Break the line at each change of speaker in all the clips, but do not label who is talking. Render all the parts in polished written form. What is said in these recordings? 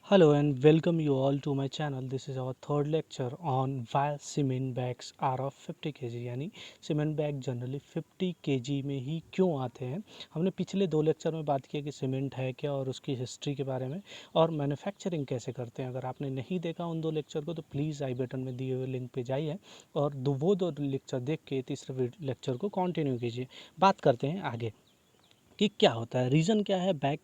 Hello and welcome you all to my channel. This is our third lecture on why cement bags are of 50 kg यानी cement bag generally 50 kg में ही क्यों आते हैं। हमने पिछले दो लेक्चर में बात किया कि सीमेंट है क्या और उसकी हिस्ट्री के बारे में और मैन्युफैक्चरिंग कैसे करते हैं। अगर आपने नहीं देखा उन दो लेक्चर को तो प्लीज़ आई बटन में दिए हुए लिंक पे जाइए और वो दो लेक्चर देख के तीसरे लेक्चर को कंटिन्यू कीजिए। बात करते हैं आगे कि क्या होता है, रीज़न क्या है बैग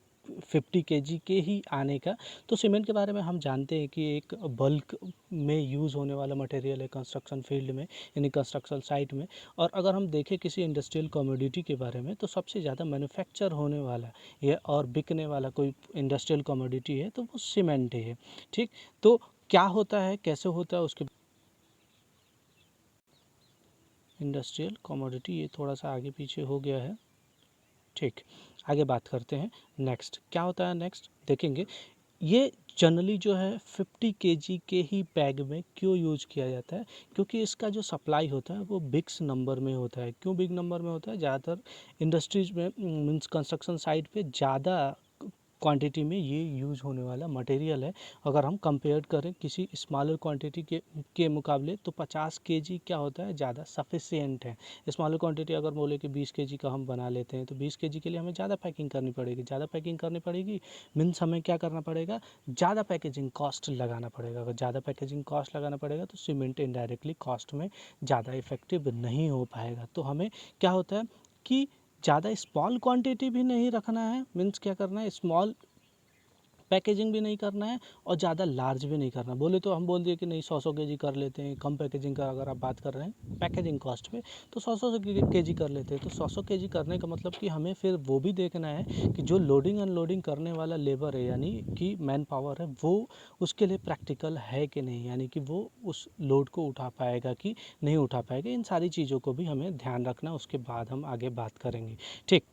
50 केजी के ही आने का। तो सीमेंट के बारे में हम जानते हैं कि एक बल्क में यूज़ होने वाला मटेरियल है कंस्ट्रक्शन फील्ड में यानी कंस्ट्रक्शन साइट में। और अगर हम देखें किसी इंडस्ट्रियल कमोडिटी के बारे में तो सबसे ज़्यादा मैन्युफैक्चर होने वाला या और बिकने वाला कोई इंडस्ट्रियल कमोडिटी है तो वो सीमेंट ही है। ठीक, तो क्या होता है, कैसे होता है उसके इंडस्ट्रियल कमोडिटी, ये थोड़ा सा आगे पीछे हो गया है। ठीक, आगे बात करते हैं। नेक्स्ट क्या होता है, नेक्स्ट देखेंगे ये जनरली जो है 50 केजी के ही बैग में क्यों यूज किया जाता है, क्योंकि इसका जो सप्लाई होता है वो बिग नंबर में होता है। क्यों बिग नंबर में होता है, ज़्यादातर इंडस्ट्रीज में मीन्स कंस्ट्रक्शन साइट पे ज़्यादा क्वांटिटी में ये यूज़ होने वाला मटेरियल है। अगर हम कंपेयर करें किसी स्मॉलर क्वांटिटी के मुकाबले तो 50 केजी क्या होता है, ज़्यादा सफिशिएंट है। स्मॉलर क्वांटिटी अगर बोले कि 20 केजी का हम बना लेते हैं तो 20 केजी के लिए हमें ज़्यादा पैकिंग करनी पड़ेगी। ज़्यादा पैकिंग करनी पड़ेगी मीन्स हमें क्या करना पड़ेगा, ज़्यादा पैकेजिंग कॉस्ट लगाना पड़ेगा। अगर ज़्यादा पैकेजिंग कॉस्ट लगाना पड़ेगा तो सीमेंट इनडायरेक्टली कॉस्ट में ज़्यादा इफेक्टिव नहीं हो पाएगा। तो हमें क्या होता है कि ज़्यादा स्मॉल क्वांटिटी भी नहीं रखना है, मीन्स क्या करना है, स्मॉल पैकेजिंग भी नहीं करना है और ज़्यादा लार्ज भी नहीं करना। बोले तो हम बोल दिए कि नहीं 100 केजी कर लेते हैं, कम पैकेजिंग का अगर आप बात कर रहे हैं पैकेजिंग कॉस्ट पे तो 100 केजी कर लेते हैं। तो 100 केजी करने का मतलब कि हमें फिर वो भी देखना है कि जो लोडिंग अनलोडिंग करने वाला लेबर है यानी कि मैन पावर है वो उसके लिए प्रैक्टिकल है कि नहीं, यानी कि वो उस लोड को उठा पाएगा कि नहीं उठा पाएगा। इन सारी चीज़ों को भी हमें ध्यान रखना, उसके बाद हम आगे बात करेंगे। ठीक,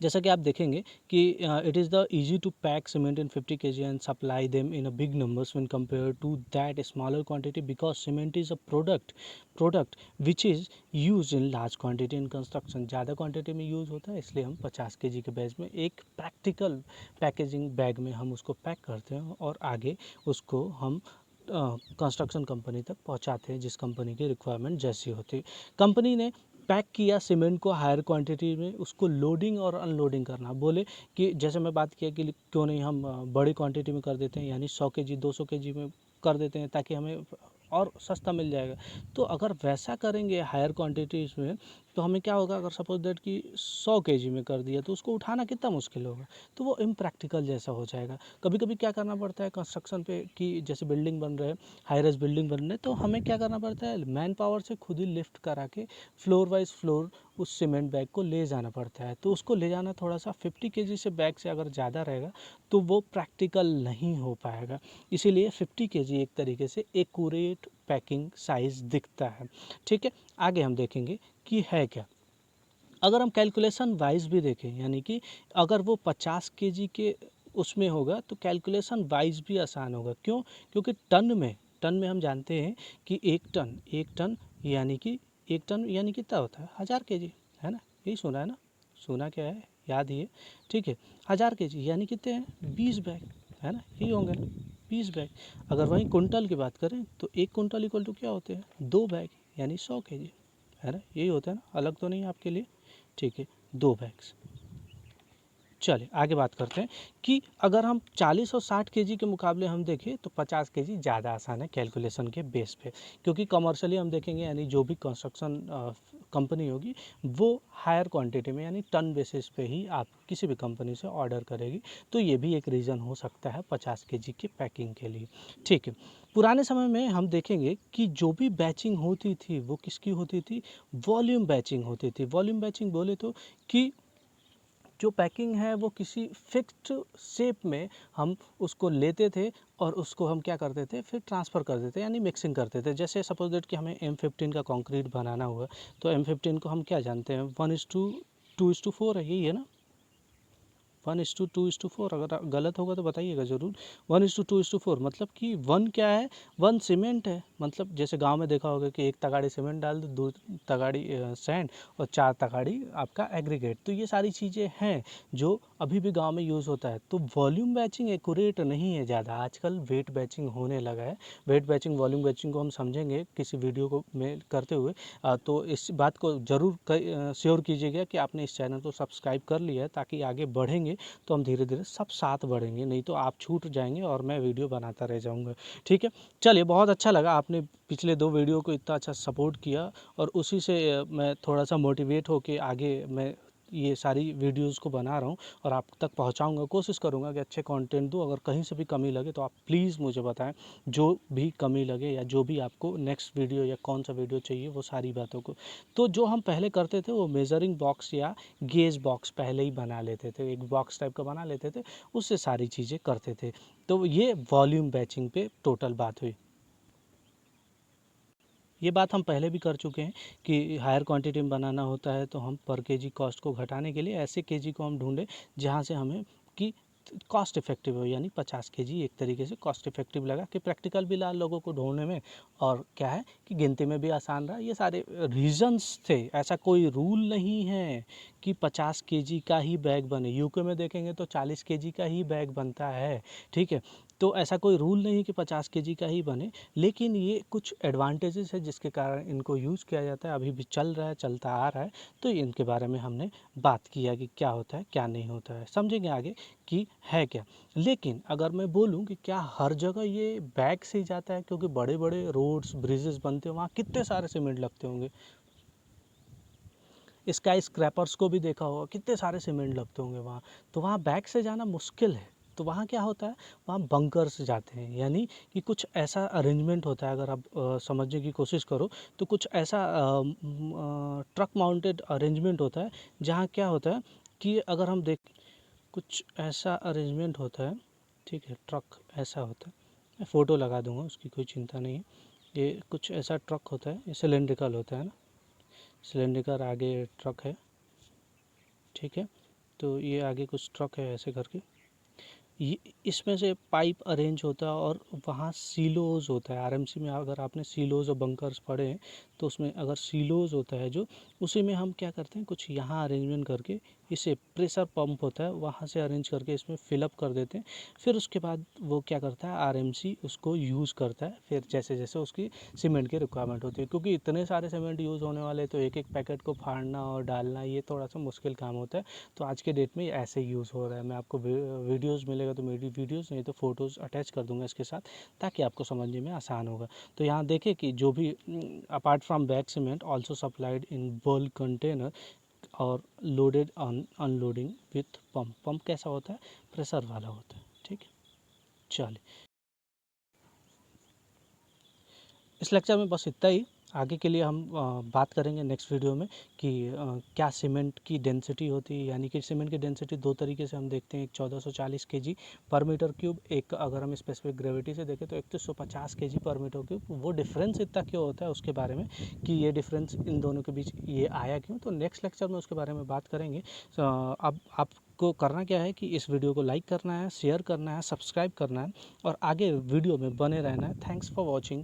जैसा कि आप देखेंगे कि it is the easy to pack cement in 50 kg and supply them in a big numbers when compare to that smaller quantity because cement is a product which is use in large quantity in construction. ज़्यादा quantity में use होता है इसलिए हम 50 kg के bag में एक practical packaging bag में हम उसको पैक करते हैं और आगे उसको हम कंस्ट्रक्शन कंपनी तक पहुंचाते हैं जिस कंपनी की रिक्वायरमेंट जैसी होती है। कंपनी ने पैक किया सीमेंट को हायर क्वांटिटी में, उसको लोडिंग और अनलोडिंग करना। बोले कि जैसे मैं बात किया कि क्यों नहीं हम बड़ी क्वांटिटी में कर देते हैं यानी 100 केजी 200 केजी में कर देते हैं ताकि हमें और सस्ता मिल जाएगा। तो अगर वैसा करेंगे हायर क्वांटिटीज़ में तो हमें क्या होगा, अगर सपोज दैट कि 100 केजी में कर दिया तो उसको उठाना कितना मुश्किल होगा, तो वो इम्प्रैक्टिकल जैसा हो जाएगा। कभी कभी क्या करना पड़ता है कंस्ट्रक्शन पे कि जैसे बिल्डिंग बन रहे हैं, हाई राइज बिल्डिंग बन रहे हैं, तो हमें क्या करना पड़ता है मैन पावर से खुद ही लिफ्ट करा के फ्लोर वाइज फ्लोर उस सीमेंट बैग को ले जाना पड़ता है। तो उसको ले जाना थोड़ा सा 50 केजी से बैग से अगर ज़्यादा रहेगा तो वो प्रैक्टिकल नहीं हो पाएगा। इसीलिए 50 केजी एक तरीके से एक्यूरेट पैकिंग साइज़ दिखता है। ठीक है, आगे हम देखेंगे कि है क्या। अगर हम कैलकुलेशन वाइज भी देखें यानी कि अगर वो 50 केजी के उसमें होगा तो कैलकुलेशन वाइज भी आसान होगा। क्यों, क्योंकि टन में हम जानते हैं कि एक टन यानी कि एक टन यानी कितना होता है 1000 केजी, है ना, यही सुना है ना, सुना क्या है याद ही है। ठीक है, 1000 केजी यानी कितने हैं 20 बैग, है ना, यही होंगे ना 20 बैग। अगर वहीं कुंटल की बात करें तो एक कुंटल इक्वल टू क्या होते हैं 2 बैग यानी 100 केजी, है ना, यही होता है ना, अलग तो नहीं आपके लिए। ठीक है, 2 बैग्स। चलिए आगे बात करते हैं कि अगर हम 40 और 60 केजी के मुकाबले हम देखें तो 50 केजी ज़्यादा आसान है कैलकुलेशन के बेस पे। क्योंकि कमर्शियली हम देखेंगे यानी जो भी कंस्ट्रक्शन कंपनी होगी वो हायर क्वांटिटी में यानी टन बेसिस पे ही आप किसी भी कंपनी से ऑर्डर करेगी। तो ये भी एक रीज़न हो सकता है 50 केजी की पैकिंग के लिए। ठीक है, पुराने समय में हम देखेंगे कि जो भी बैचिंग होती थी वो किसकी होती थी, वॉल्यूम बैचिंग होती थी। वॉल्यूम बैचिंग बोले तो कि जो पैकिंग है वो किसी फिक्स्ड शेप में हम उसको लेते थे और उसको हम क्या करते थे फिर ट्रांसफ़र कर देते यानी मिक्सिंग करते थे। जैसे सपोज दैट कि हमें M15 का कंक्रीट बनाना हुआ तो M15 को हम क्या जानते हैं 1:2:4 है, यही है ना, 1:2:4। अगर गलत होगा तो बताइएगा ज़रूर। 1:2:4 मतलब कि 1 क्या है, 1 सीमेंट है। मतलब जैसे गांव में देखा होगा कि 1 तगाड़ी सीमेंट डाल दो, 2 तगाड़ी सैंड और 4 तगाड़ी आपका एग्रीगेट। तो ये सारी चीज़ें हैं जो अभी भी गांव में यूज़ होता है। तो वॉल्यूम बैचिंग एक्यूरेट नहीं है ज़्यादा, आजकल वेट बैचिंग होने लगा है। वेट बैचिंग वॉल्यूम बैचिंग को हम समझेंगे किसी वीडियो को में करते हुए। तो इस बात को ज़रूर श्योर कीजिएगा कि आपने इस चैनल को सब्सक्राइब कर लिया है, ताकि आगे बढ़ेंगे तो हम धीरे धीरे सब साथ बढ़ेंगे, नहीं तो आप छूट जाएंगे और मैं वीडियो बनाता रह जाऊँगा। ठीक है, चलिए, बहुत अच्छा लगा आपने पिछले 2 वीडियो को इतना अच्छा सपोर्ट किया, और उसी से मैं थोड़ा सा मोटिवेट होके आगे मैं ये सारी वीडियोस को बना रहा हूँ और आप तक पहुँचाऊँगा। कोशिश करूँगा कि अच्छे कंटेंट दूँ। अगर कहीं से भी कमी लगे तो आप प्लीज़ मुझे बताएं, जो भी कमी लगे या जो भी आपको नेक्स्ट वीडियो या कौन सा वीडियो चाहिए, वो सारी बातों को। तो जो हम पहले करते थे वो मेज़रिंग बॉक्स या गेज बॉक्स पहले ही बना लेते थे, एक बॉक्स टाइप का बना लेते थे, उससे सारी चीज़ें करते थे। तो ये वॉल्यूम बैचिंग पे टोटल बात हुई। ये बात हम पहले भी कर चुके हैं कि हायर क्वांटिटी में बनाना होता है तो हम पर केजी कॉस्ट को घटाने के लिए ऐसे केजी को हम ढूंढें जहाँ से हमें कि कॉस्ट इफेक्टिव हो, यानी 50 केजी एक तरीके से कॉस्ट इफेक्टिव लगा कि प्रैक्टिकल भी लाल लोगों को ढूंढने में, और क्या है कि गिनती में भी आसान रहा। ये सारे रीजंस थे। ऐसा कोई रूल नहीं है कि 50 केजी का ही बैग बने। यूके में देखेंगे तो 40 केजी का ही बैग बनता है। ठीक है, तो ऐसा कोई रूल नहीं कि 50 केजी का ही बने, लेकिन ये कुछ एडवांटेजेस है जिसके कारण इनको यूज़ किया जाता है, अभी भी चल रहा है, चलता आ रहा है। तो इनके बारे में हमने बात किया कि क्या होता है क्या नहीं होता है, समझेंगे आगे कि है क्या। लेकिन अगर मैं बोलूँ कि क्या हर जगह ये बैग से ही जाता है, क्योंकि बड़े बड़े रोड्स ब्रिजेस बनते हैं, वहाँ कितने सारे सीमेंट लगते होंगे। स्काई स्क्रैपर्स को भी देखा होगा, कितने सारे सीमेंट लगते होंगे वहाँ। तो वहाँ बैग से जाना मुश्किल है। तो वहाँ क्या होता है, वहाँ बंकर्स जाते हैं, यानी कि कुछ ऐसा अरेंजमेंट होता है। अगर आप समझने की कोशिश करो तो कुछ ऐसा ट्रक माउंटेड अरेंजमेंट होता है, जहाँ क्या होता है कि अगर हम देख, कुछ ऐसा अरेंजमेंट होता है। ठीक है, ट्रक ऐसा होता है, मैं फ़ोटो लगा दूंगा, उसकी कोई चिंता नहीं है। ये कुछ ऐसा ट्रक होता है, ये सिलेंड्रिकल होता है ना, सिलेंड्रिकल आगे ट्रक है। ठीक है, तो ये आगे कुछ ट्रक है ऐसे करके, ये इसमें से पाइप अरेंज होता है, और वहाँ सीलोज होता है। आरएमसी में अगर आपने सीलोज और बंकर्स पढ़े हैं तो उसमें अगर सीलोज होता है जो, उसी में हम क्या करते हैं, कुछ यहाँ अरेंजमेंट करके इसे प्रेशर पंप होता है वहाँ से अरेंज करके इसमें फिलअप कर देते हैं। फिर उसके बाद वो क्या करता है, आरएमसी उसको यूज़ करता है, फिर जैसे जैसे उसकी सीमेंट की रिक्वायरमेंट होती है। क्योंकि इतने सारे सीमेंट यूज़ होने वाले, तो एक एक पैकेट को फाड़ना और डालना ये थोड़ा सा मुश्किल काम होता है। तो आज के डेट में ऐसे यूज़ हो रहा है। मैं आपको वीडियोज़ मिलेगा तो मेरी वीडियोज़ नहीं तो फ़ोटोज़ अटैच कर दूंगा इसके साथ, ताकि आपको समझने में आसान होगा। तो यहाँ देखें कि जो भी apart from bag cement also supplied in bulk container और loaded on unloading with pump. Pump कैसा होता है, प्रेशर वाला होता है। ठीक है, चलिए, इस लेक्चर में बस इतना ही। आगे के लिए हम बात करेंगे नेक्स्ट वीडियो में कि क्या सीमेंट की डेंसिटी होती है, यानी कि सीमेंट की डेंसिटी दो तरीके से हम देखते हैं, एक 1440 केजी पर मीटर क्यूब, एक अगर हम स्पेसिफिक ग्रेविटी से देखें तो 3150 केजी पर मीटर क्यूब। वो डिफरेंस इतना क्यों होता है उसके बारे में, कि ये डिफरेंस इन दोनों के बीच ये आया क्यों, तो नेक्स्ट लेक्चर में उसके बारे में बात करेंगे। अब आपको करना क्या है कि इस वीडियो को लाइक करना है, शेयर करना है, सब्सक्राइब करना है, और आगे वीडियो में बने रहना है। Thanks for watching.